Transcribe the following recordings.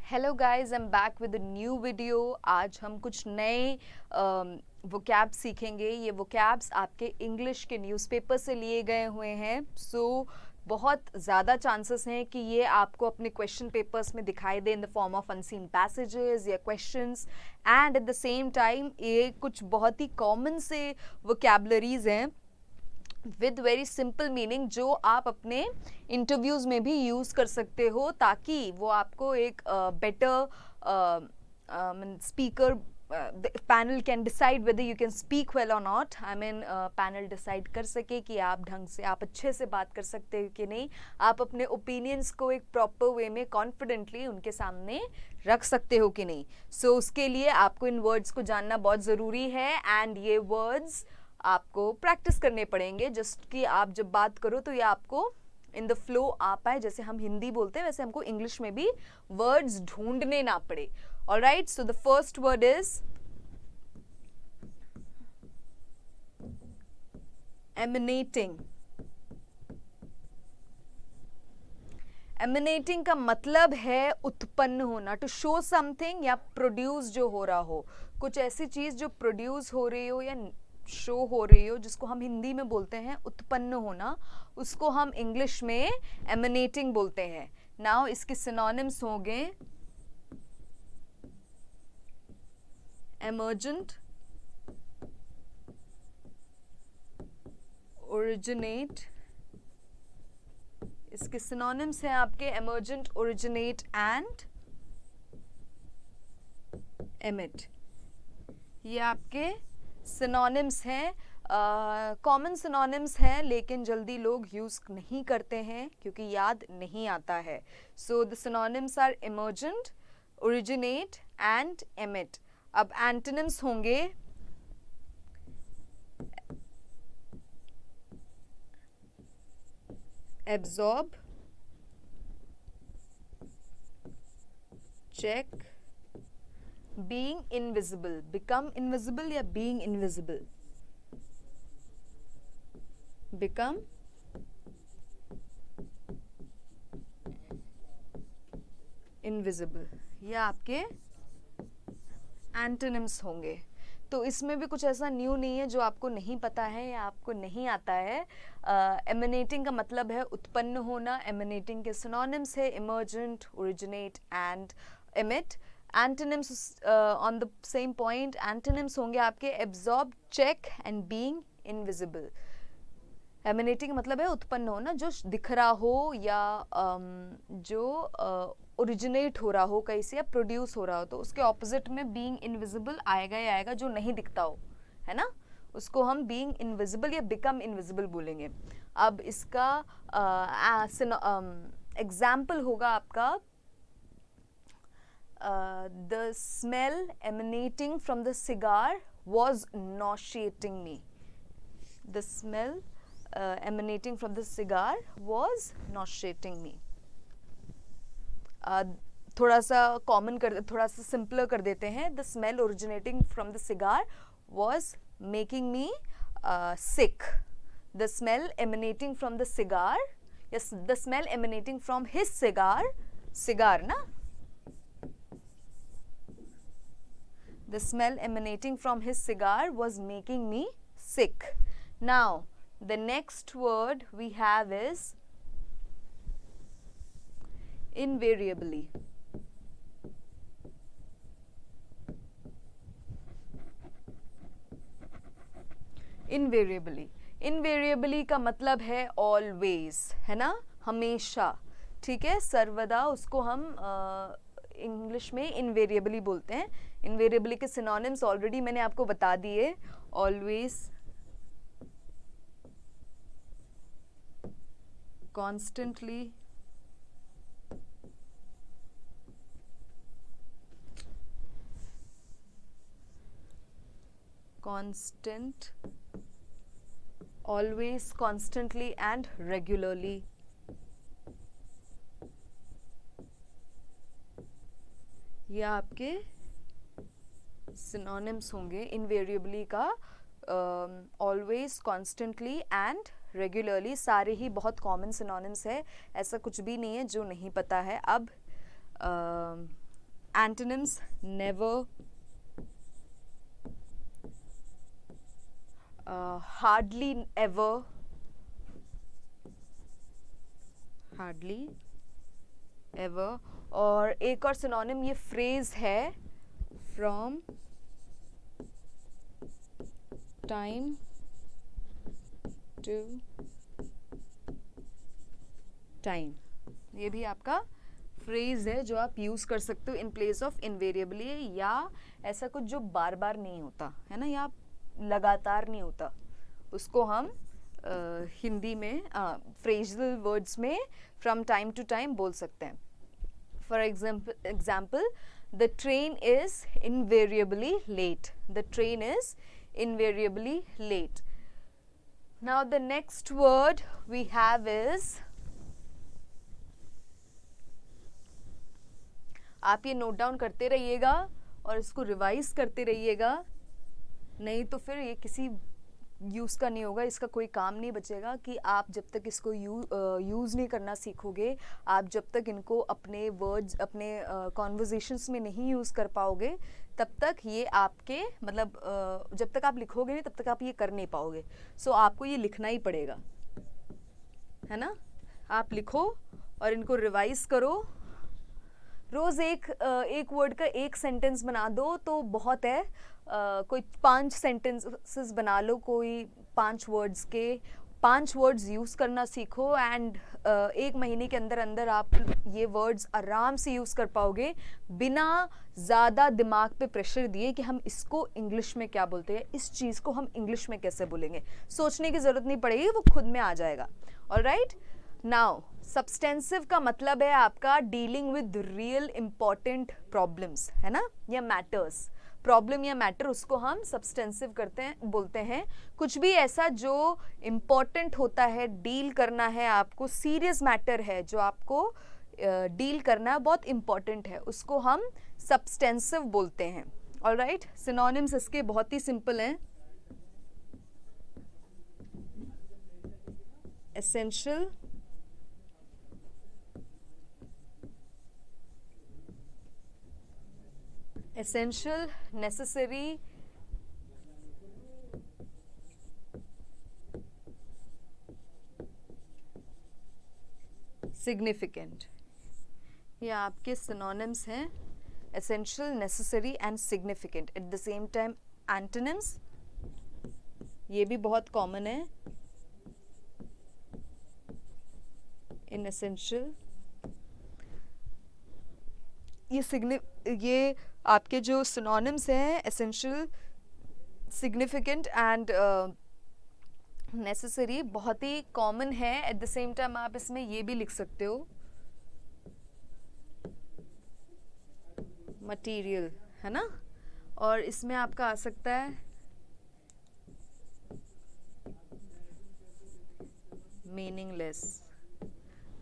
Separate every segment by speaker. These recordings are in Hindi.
Speaker 1: Hello guys, I am back with a new video. आज हम कुछ नए वोकैब्स सीखेंगे। ये वोकैब्स आपके इंग्लिश के न्यूज़पेपर से लिए गए हुए हैं। बहुत ज़्यादा चांसेस हैं कि ये आपको अपने क्वेश्चन पेपर्स में दिखाई दे in the form of unseen passages या questions. And at the same time ये कुछ बहुत ही कॉमन से वोकैबलरीज हैं विद वेरी सिंपल मीनिंग, जो आप अपने इंटरव्यूज़ में भी यूज़ कर सकते हो, ताकि वो आपको एक better speaker panel can decide whether you can speak well और not. I mean panel decide कर सके कि आप ढंग से, आप अच्छे से बात कर सकते हो कि नहीं, आप अपने ओपिनियंस को एक प्रॉपर वे में कॉन्फिडेंटली उनके सामने रख सकते हो कि नहीं। उसके लिए आपको इन वर्ड्स को जानना बहुत ज़रूरी है। एंड ये वर्ड्स आपको प्रैक्टिस करने पड़ेंगे, जस्ट कि आप जब बात करो तो ये आपको इन द फ्लो आ पाए। जैसे हम हिंदी बोलते हैं वैसे हमको इंग्लिश में भी वर्ड्स ढूंढने ना पड़े। Alright, so the first word is emanating. Emanating का मतलब है उत्पन्न होना, टू शो समथिंग या प्रोड्यूस जो हो रहा हो, कुछ ऐसी चीज जो प्रोड्यूस हो रही हो या शो हो रही हो, जिसको हम हिंदी में बोलते हैं उत्पन्न होना, उसको हम इंग्लिश में एमिनेटिंग बोलते हैं। नाउ इसके सिनोनिम्स होंगे एमर्जेंट, ओरिजिनेट। इसके सिनोनिम्स हैं आपके एमर्जेंट, ओरिजिनेट एंड एमिट। ये आपके सिनोनिम्स हैं, कॉमन सिनोनिम्स हैं, लेकिन जल्दी लोग यूज़ नहीं करते हैं क्योंकि याद नहीं आता है। So the synonyms are emergent, originate and emit. अब एंटोनिम्स होंगे absorb, check, being invisible. Become invisible या बीइंग इनविजिबल? बिकम इनविजिबल, ये आपके एंटोनिम्स होंगे। तो इसमें भी कुछ ऐसा न्यू नहीं है जो आपको नहीं पता है या आपको नहीं आता है। एमिनेटिंग का मतलब है उत्पन्न होना। एमिनेटिंग के सिनोनिम्स है emergent, originate and emit. Antonyms on the same point, antonyms होंगे आपके absorb, check and being invisible. Emanating का मतलब है उत्पन्न होना, जो दिख रहा हो या जो ओरिजिनेट हो रहा हो कहीं से या प्रोड्यूस हो रहा हो। तो उसके ऑपोजिट में बीइंग इनविजिबल आएगा ही आएगा, जो नहीं दिखता हो, है ना, उसको हम बीइंग इनविजिबल या बिकम इनविजिबल बोलेंगे। अब इसका एग्जाम्पल होगा आपका the smell emanating from the cigar was nauseating me. The smell emanating from the cigar was nauseating me. थोड़ा सा कॉमन कर, थोड़ा सा सिंपलर कर देते हैं। The smell originating from the cigar was making me sick. The smell emanating from the cigar, yes, the smell emanating from his cigar, cigar ना, the smell emanating from his cigar was making me sick. Now the next word we have is invariably. Invariably, invariably का मतलब है always, है ना, हमेशा, ठीक है, सर्वदा। उसको हम इंग्लिश में invariably बोलते हैं। invariably के synonyms ऑलरेडी मैंने आपको बता दिए। always, constantly, constant, always, constantly and regularly। ये आपके सिनोनिम्स होंगे इनवेरिएबली का। ऑलवेज, कॉन्स्टेंटली एंड रेगुलरली, सारे ही बहुत कॉमन सिनोनिम्स है, ऐसा कुछ भी नहीं है जो नहीं पता है। अब antonyms: never, hardly ever, hardly ever, और एक और सिनोनिम ये फ्रेज है, from time to time, ये भी आपका फ्रेज है जो आप यूज कर सकते हो इन प्लेस ऑफ इनवेरिएबली, या ऐसा कुछ जो बार बार नहीं होता है ना, या लगातार नहीं होता, उसको हम हिंदी में फ्रेजल वर्ड्स में फ्रॉम टाइम टू टाइम बोल सकते हैं. For example, the train is invariably late. The train is invariably late. Now the next word we have is, आप ये नोट डाउन करते रहिएगा और इसको रिवाइज करते रहिएगा, नहीं तो फिर ये किसी यूज़ का नहीं होगा, इसका कोई काम नहीं बचेगा कि आप जब तक इसको यूज़ नहीं करना सीखोगे, आप जब तक इनको अपने वर्ड्स, अपने कॉन्वर्जेशंस में नहीं यूज़ कर पाओगे, तब तक ये आपके मतलब जब तक आप लिखोगे नहीं तब तक आप ये कर नहीं पाओगे. सो आपको ये लिखना ही पड़ेगा, है ना. आप लिखो और इनको रिवाइज करो. रोज़ एक वर्ड का एक सेंटेंस बना दो तो बहुत है. कोई 5 सेंटेंसेस बना लो, कोई 5 वर्ड्स के 5 वर्ड्स यूज़ करना सीखो, एंड 1 महीने के अंदर अंदर आप ये वर्ड्स आराम से यूज़ कर पाओगे बिना ज़्यादा दिमाग पे प्रेशर दिए कि हम इसको इंग्लिश में क्या बोलते हैं, इस चीज़ को हम इंग्लिश में कैसे बोलेंगे. सोचने की ज़रूरत नहीं पड़ेगी, वो खुद में आ जाएगा. ऑलराइट. नाउ सब्सटेंसिव का मतलब है आपका dealing with real important problems, है ना, या मैटर्स. प्रॉब्लम या मैटर, उसको हम सब्सटेंसिव करते हैं, बोलते हैं. कुछ भी ऐसा जो इम्पॉर्टेंट होता है, डील करना है आपको, सीरियस मैटर है जो आपको डील करना है, बहुत इम्पॉर्टेंट है, उसको हम सब्सटेंसिव बोलते हैं. ऑलराइट. सिनोनिम्स इसके बहुत ही सिंपल हैं. Essential, essential, necessary, significant. ये आपके synonyms हैं. essential, necessary and significant. At the same time antonyms, ये भी बहुत common है. in essential, ये आपके जो सिनोनिम्स हैं एसेंशियल, सिग्निफिकेंट एंड नेसेसरी, बहुत ही कॉमन है. एट द सेम टाइम आप इसमें ये भी लिख सकते हो मटेरियल, है ना, और इसमें आपका आ सकता है meaningless.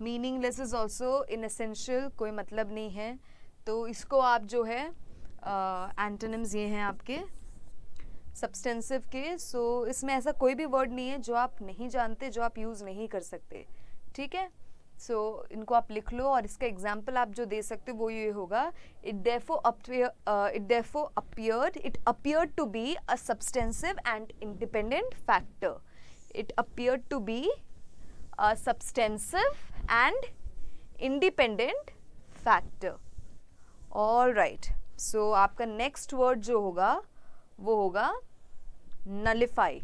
Speaker 1: Meaningless is also in essential, कोई मतलब नहीं है, तो इसको आप जो है एंटोनिम्स ये हैं आपके सब्सटेंसिव के. सो इसमें ऐसा कोई भी वर्ड नहीं है जो आप नहीं जानते, जो आप यूज़ नहीं कर सकते. ठीक है. सो इनको आप लिख लो, और इसका एग्जाम्पल आप जो दे सकते हो वो ये होगा, it appeared to be a substantive and independent factor. It appeared to be a substantive and independent factor. All right. So आपका नेक्स्ट वर्ड जो होगा वो होगा नलिफाई.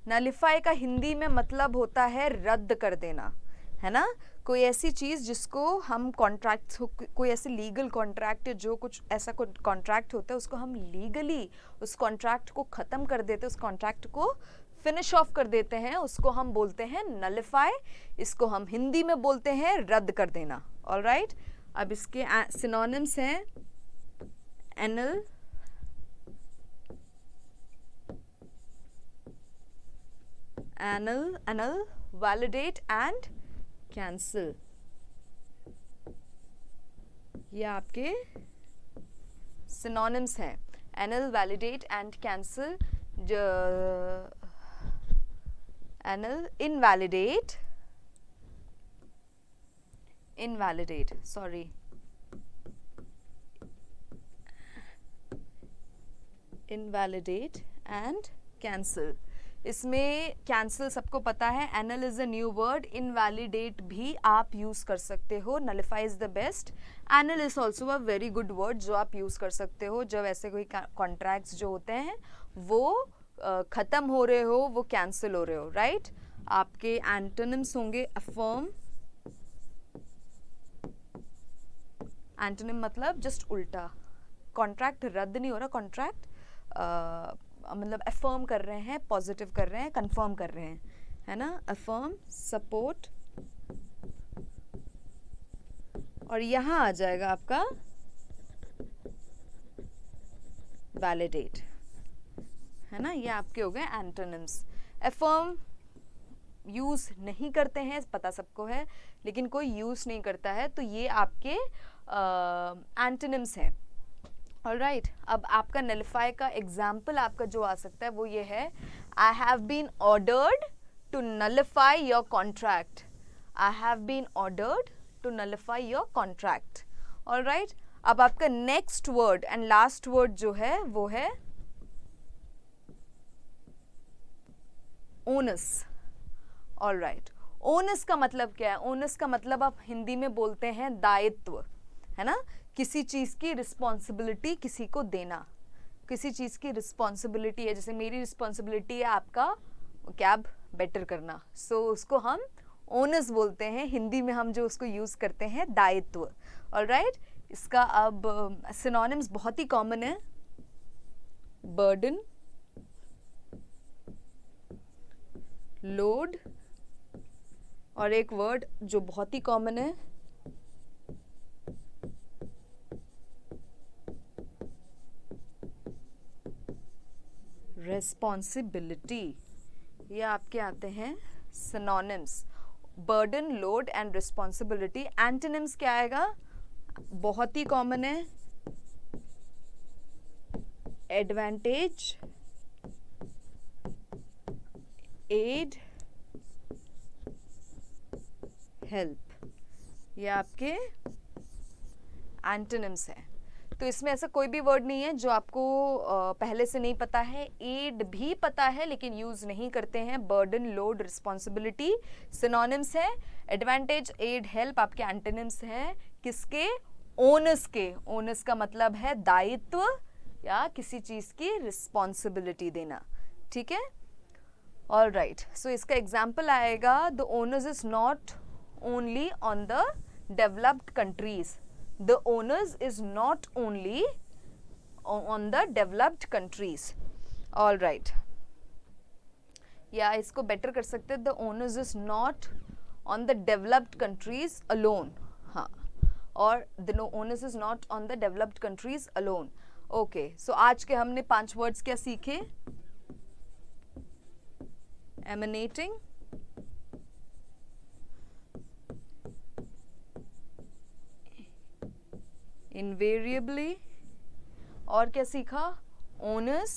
Speaker 1: नलिफाई का हिंदी में मतलब होता है रद्द कर देना, है ना. कोई ऐसी चीज़ जिसको हम कॉन्ट्रैक्ट, कोई ऐसे लीगल कॉन्ट्रैक्ट, जो कुछ ऐसा कॉन्ट्रैक्ट होता है उसको हम लीगली उस कॉन्ट्रैक्ट को ख़त्म कर देते हैं, उस कॉन्ट्रैक्ट को फिनिश ऑफ कर देते हैं, उसको हम बोलते हैं नलिफाई. इसको हम हिंदी में बोलते हैं रद्द कर देना. ऑलराइट. अब इसके सिनोनिम्स हैं एनल, वैलिडेट एंड कैंसिल. ये आपके सिनोनिम्स हैं. Anal, validate and cancel. anal, invalidate, sorry, invalidate and cancel. इसमें कैंसिल सबको पता है, anal is a new word, invalidate भी आप यूज कर सकते हो, nullify is the best. Anal is also a very good word जो आप यूज कर सकते हो जब ऐसे कोई कॉन्ट्रैक्ट्स जो होते हैं वो खत्म हो रहे हो, वो कैंसिल हो रहे हो, राइट. आपके एंटोनिम्स होंगे अफर्म, एंटोनिम मतलब जस्ट उल्टा, कॉन्ट्रैक्ट रद्द नहीं हो रहा, कॉन्ट्रैक्ट मतलब अफर्म कर रहे हैं, पॉजिटिव कर रहे हैं, कंफर्म कर रहे हैं, है ना. अफर्म, सपोर्ट, और यहां आ जाएगा आपका वैलिडेट, है ना. ये आपके हो गए एंटोनिम्स. अफर्म यूज नहीं करते हैं, पता सबको है, लेकिन कोई यूज नहीं करता है, तो ये आपके एंटोनिम्स हैं. ऑलराइट. अब आपका नलिफाई का एग्जाम्पल आपका जो आ सकता है वो ये है, I have been ordered to nullify your contract. I have been ordered to nullify your contract. Alright. अब आपका next word and last word जो है वो है ओनस. ऑलराइट. ओनस का मतलब क्या है? ओनस का मतलब आप हिंदी में बोलते हैं दायित्व, है ना. किसी चीज़ की रिस्पॉन्सिबिलिटी किसी को देना, किसी चीज़ की रिस्पॉन्सिबिलिटी है, जैसे मेरी रिस्पॉन्सिबिलिटी है आपका कैब बेटर करना, सो उसको हम ओनस बोलते हैं. हिंदी में हम जो उसको यूज़ करते हैं दायित्व. ऑलराइट. इसका अब सिनोनिम्स बहुत ही कॉमन है, बर्डन, लोड, और एक वर्ड जो बहुत ही कॉमन है रेस्पॉन्सिबिलिटी. ये आपके आते हैं synonyms, burden, load and responsibility. Antonyms क्या आएगा? बहुत ही कॉमन है, एडवांटेज, एड, हेल्प. ये आपके एंटोनिम्स हैं. तो इसमें ऐसा कोई भी वर्ड नहीं है जो आपको पहले से नहीं पता है. एड भी पता है लेकिन यूज़ नहीं करते हैं. बर्डन, लोड, रिस्पॉन्सिबिलिटी सिनोनिम्स है. एडवांटेज, एड, हेल्प आपके एंटोनिम्स हैं. किसके? ओनस के. ओनस का मतलब है दायित्व या किसी चीज़ की रिस्पॉन्सिबिलिटी देना. ठीक है. All right. सो इसका एग्जाम्पल आएगा, the onus is not only on the developed countries. The onus is not only on the developed countries. All right. या इसको बेटर कर सकते हैं, the onus is not on the developed countries alone. हाँ, और the onus is not on the developed countries alone. Okay. So आज के हमने 5 words क्या सीखे? Emanating, इनवेरिएबली, और क्या सीखा? ओनस.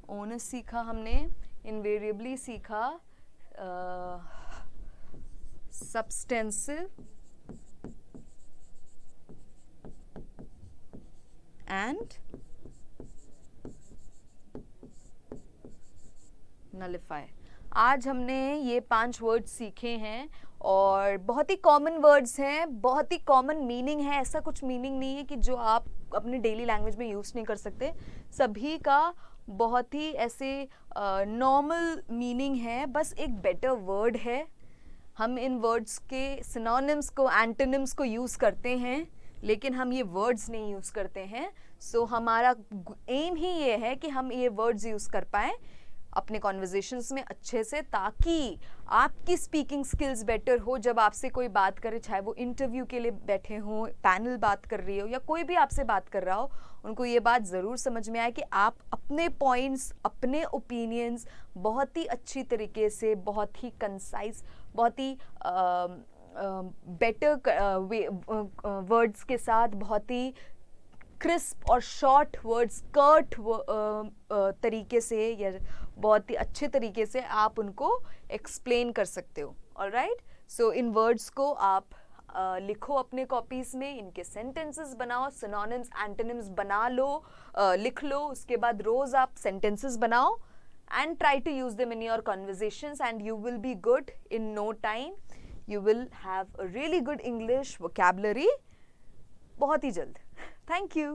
Speaker 1: ओनस सीखा हमने, इनवेरिएबली सीखा, सब्सटेंसिव एंड नलिफाई. आज हमने ये 5 वर्ड्स सीखे हैं और बहुत ही कॉमन वर्ड्स हैं, बहुत ही कॉमन मीनिंग है. ऐसा कुछ मीनिंग नहीं है कि जो आप अपने डेली लैंग्वेज में यूज़ नहीं कर सकते. सभी का बहुत ही ऐसे नॉर्मल मीनिंग है, बस एक बेटर वर्ड है. हम इन वर्ड्स के सिनोनिम्स को, एंटोनिम्स को यूज़ करते हैं लेकिन हम ये वर्ड्स नहीं यूज़ करते हैं. सो हमारा एम ही ये है कि हम ये वर्ड्स यूज़ कर पाएँ अपने कॉन्वर्जेशंस में अच्छे से, ताकि आपकी स्पीकिंग स्किल्स बेटर हो. जब आपसे कोई बात करे, चाहे वो इंटरव्यू के लिए बैठे हों, पैनल बात कर रही हो या कोई भी आपसे बात कर रहा हो, उनको ये बात ज़रूर समझ में आए कि आप अपने पॉइंट्स, अपने ओपिनियंस बहुत ही अच्छी तरीके से, बहुत ही कंसाइज, बहुत ही बेटर वर्ड्स के साथ, बहुत ही क्रिस्प और शॉर्ट वर्ड्स, कर्ट तरीके से या बहुत ही अच्छे तरीके से आप उनको एक्सप्लेन कर सकते हो. ऑलराइट, सो इन वर्ड्स को आप लिखो अपने कॉपीज़ में, इनके सेंटेंसेस बनाओ, सिनोनिम्स एंटोनिम्स बना लो, लिख लो. उसके बाद रोज़ आप सेंटेंसेस बनाओ and try to use them in your conversations and you will be good in no time. You will have a really good English vocabulary बहुत ही जल्द. Thank you.